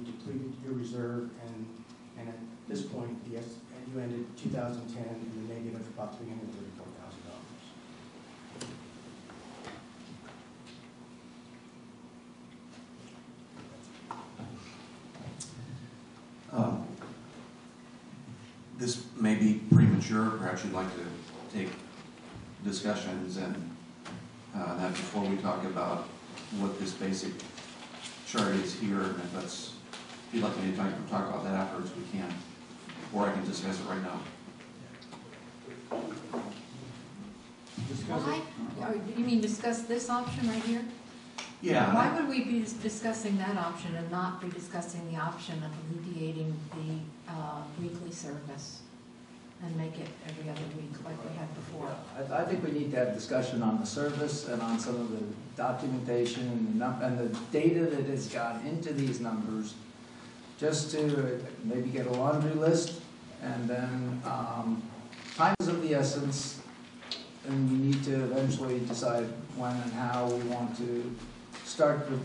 depleted your reserve, and at this point, yes, you ended 2010 in the negative about $334,000. This may be premature. Perhaps you'd like to take discussions and that before we talk about what this basic chart is here, and if you'd like me to talk about that afterwards, we can. Or I can discuss it right now. Why? You mean discuss this option right here? Yeah. Why would we be discussing that option and not be discussing the option of alleviating the weekly service and make it every other week like we had before? Yeah, I think we need to have discussion on the service and on some of the documentation and the data that has gone into these numbers, just to maybe get a laundry list, and then time is of the essence, and we need to eventually decide when and how we want to start the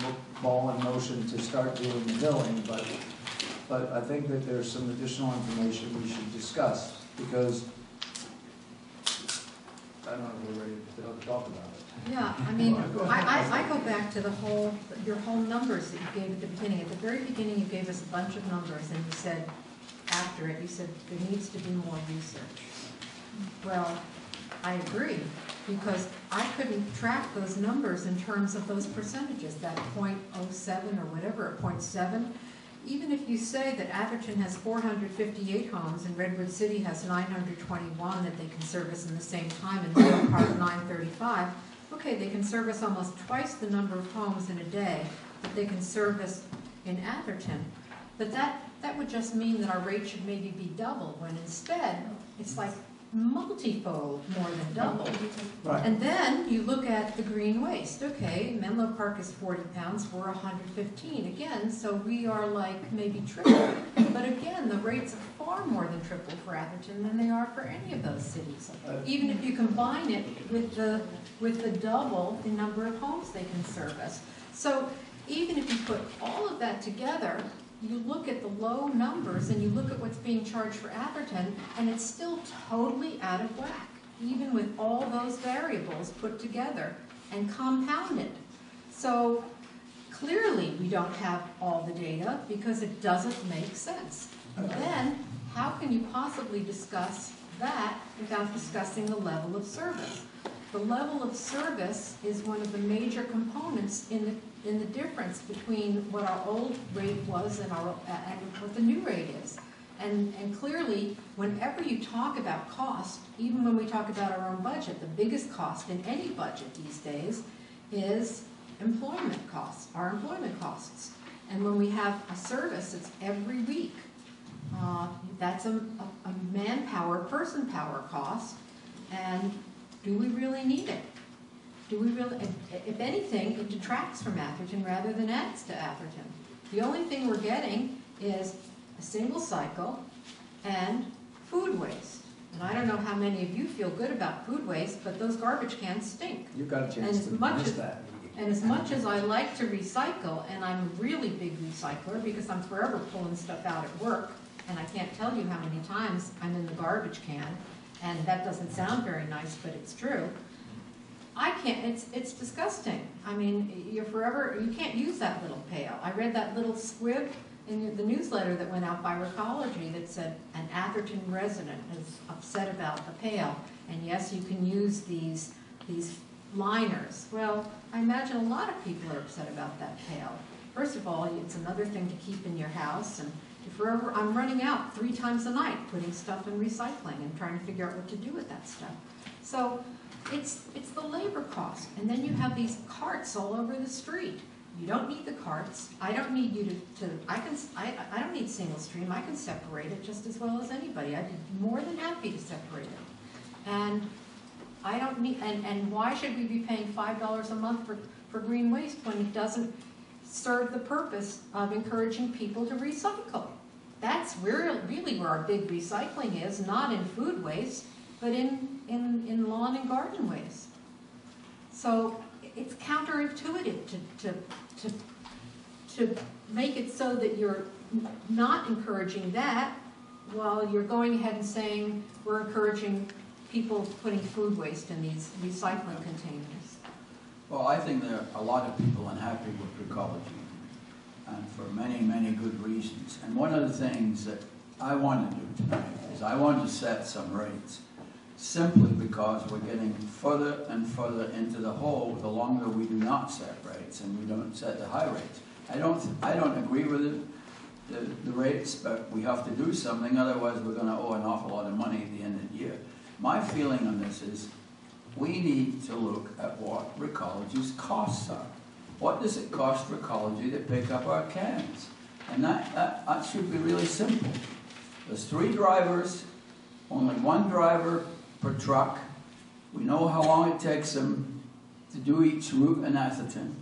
ball in motion to start doing the billing, but I think that there's some additional information we should discuss, because I don't know if we're ready to talk about it. Yeah, I mean, I go back to your whole numbers that you gave at the beginning. At the very beginning, you gave us a bunch of numbers, and you said, after it, you said there needs to be more research. Well, I agree, because I couldn't track those numbers in terms of those percentages, that 0.07 or whatever, 0.7. Even if you say that Atherton has 458 homes and Redwood City has 921 that they can service in the same time, and Middle Park 935, okay, they can service almost twice the number of homes in a day that they can service in Atherton. But that would just mean that our rate should maybe be double, when instead it's like multifold more than double. Right. And then you look at the green waste. Okay, Menlo Park is 40 pounds, we're 115 again, so we are like maybe triple. But again, the rates are far more than triple for Atherton than they are for any of those cities. Even if you combine it with the double the number of homes they can service. So even if you put all of that together, you look at the low numbers and you look at what's being charged for Atherton, and it's still totally out of whack, even with all those variables put together and compounded. So clearly we don't have all the data, because it doesn't make sense. And then how can you possibly discuss that without discussing the level of service? The level of service is one of the major components in the difference between what our old rate was and what the new rate is. And clearly, whenever you talk about cost, even when we talk about our own budget, the biggest cost in any budget these days is employment costs, our employment costs. And when we have a service, it's every week. That's a manpower, person power cost, and do we really need it? Do we really, if anything, it detracts from Atherton rather than adds to Atherton. The only thing we're getting is a single cycle and food waste. And I don't know how many of you feel good about food waste, but those garbage cans stink. You got a chance to miss that. And as much as I like to recycle, and I'm a really big recycler because I'm forever pulling stuff out at work, and I can't tell you how many times I'm in the garbage can, and that doesn't sound very nice, but it's true. I can't, it's disgusting. I mean, you can't use that little pail. I read that little squib in the newsletter that went out by Recology that said an Atherton resident is upset about the pail. And yes, you can use these liners. Well, I imagine a lot of people are upset about that pail. First of all, it's another thing to keep in your house, and forever I'm running out 3 times a night putting stuff in recycling and trying to figure out what to do with that stuff. So it's the labor cost, and then you have these carts all over the street. You don't need the carts. I don't need you I don't need single stream. I can separate it just as well as anybody. I'd be more than happy to separate it. And I don't need, and why should we be paying $5 a month for green waste when it doesn't serve the purpose of encouraging people to recycle? That's really where our big recycling is, not in food waste, but in lawn and garden waste. So it's counterintuitive to to make it so that you're not encouraging that, while you're going ahead and saying we're encouraging people putting food waste in these recycling containers. Well, I think there are a lot of people unhappy with Recology, and for many, many good reasons. And one of the things that I want to do tonight is I want to set some rates, simply because we're getting further and further into the hole the longer we do not set rates and we don't set the high rates. I don't agree with the rates, but we have to do something, otherwise we're going to owe an awful lot of money at the end of the year. My feeling on this is we need to look at what Recology's costs are. What does it cost Recology to pick up our cans? And that should be really simple. There's 3 drivers, only 1 driver per truck. We know how long it takes them to do each route in Atherton.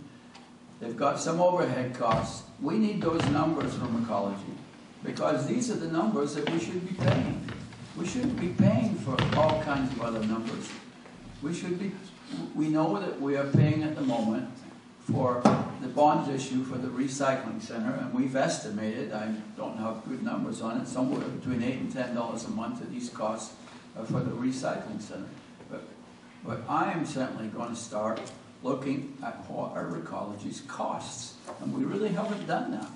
They've got some overhead costs. We need those numbers from Recology, because these are the numbers that we should be paying. We shouldn't be paying for all kinds of other numbers. We know that we are paying at the moment for the bond issue for the recycling center, and we've estimated, I don't have good numbers on it, somewhere between $8 and $10 a month of these costs for the recycling center. But I am certainly going to start looking at what are Recology's costs, and we really haven't done that.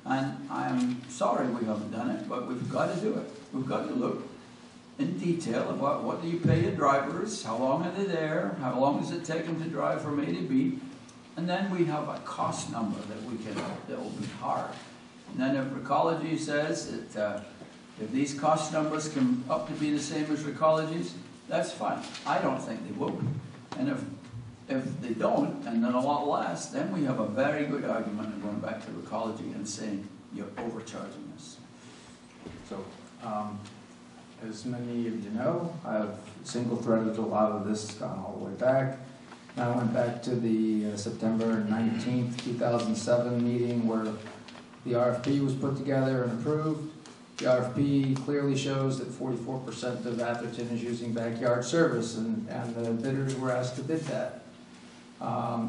And I'm sorry we haven't done it, but we've got to do it. We've got to look in detail about what do you pay your drivers, how long are they there, how long does it take them to drive from A to B, and then we have a cost number that will be hard. And then if Recology says that if these cost numbers come up to be the same as Recology's, that's fine. I don't think they will. And if they don't, and then a lot less, then we have a very good argument of going back to Recology and saying you're overcharging us. So, as many of you know, I've single-threaded a lot of this, gone all the way back. I went back to the September 19th, 2007 meeting where the RFP was put together and approved. The RFP clearly shows that 44% of Atherton is using backyard service, and the bidders were asked to bid that.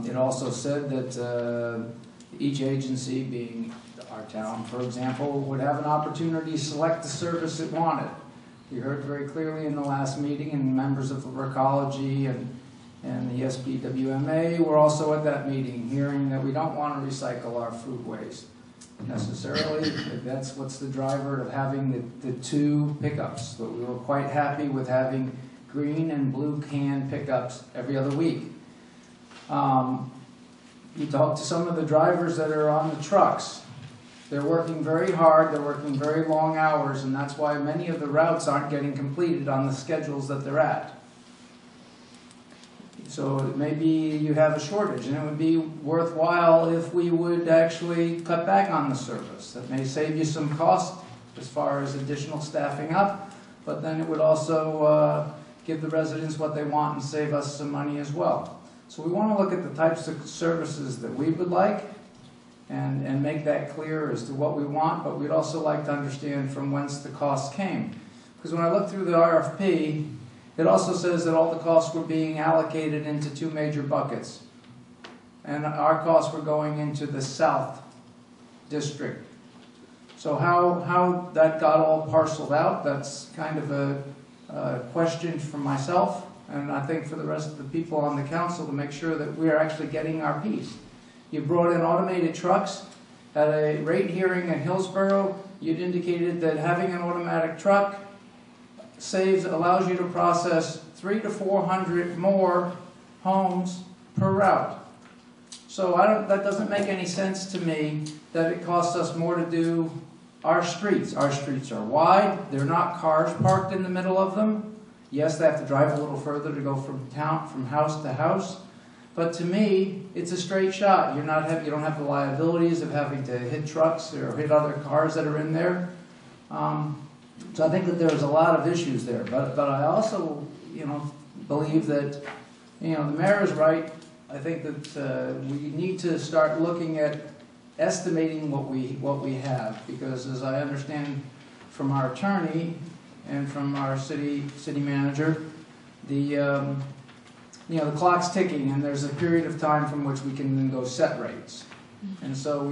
It also said that each agency, being our town, for example, would have an opportunity to select the service it wanted. We heard very clearly in the last meeting, and members of Recology and the SBWMA were also at that meeting, hearing that we don't want to recycle our food waste necessarily. That's what's the driver of having the 2 pickups. But we were quite happy with having green and blue can pickups every other week. You talk to some of the drivers that are on the trucks. They're working very hard, they're working very long hours, and that's why many of the routes aren't getting completed on the schedules that they're at. So maybe you have a shortage, and it would be worthwhile if we would actually cut back on the service. That may save you some cost as far as additional staffing up, but then it would also give the residents what they want and save us some money as well. So we want to look at the types of services that we would like and make that clear as to what we want, but we'd also like to understand from whence the costs came. Because when I look through the RFP, it also says that all the costs were being allocated into 2 major buckets. And our costs were going into the South District. So how that got all parceled out, that's kind of a question for myself, and I think for the rest of the people on the council, to make sure that we are actually getting our piece. You brought in automated trucks. At a rate hearing in Hillsborough, you'd indicated that having an automatic truck allows you to process 300 to 400 more homes per route. So that doesn't make any sense to me that it costs us more to do our streets. Our streets are wide. They're not cars parked in the middle of them. Yes, they have to drive a little further to go from house to house. But to me, it's a straight shot. You don't have the liabilities of having to hit trucks or hit other cars that are in there. So I think that there's a lot of issues there. But I also, believe that, the mayor is right. I think that we need to start looking at estimating what we have, because as I understand from our attorney and from our city manager, the clock's ticking, and there's a period of time from which we can then go set rates. And so we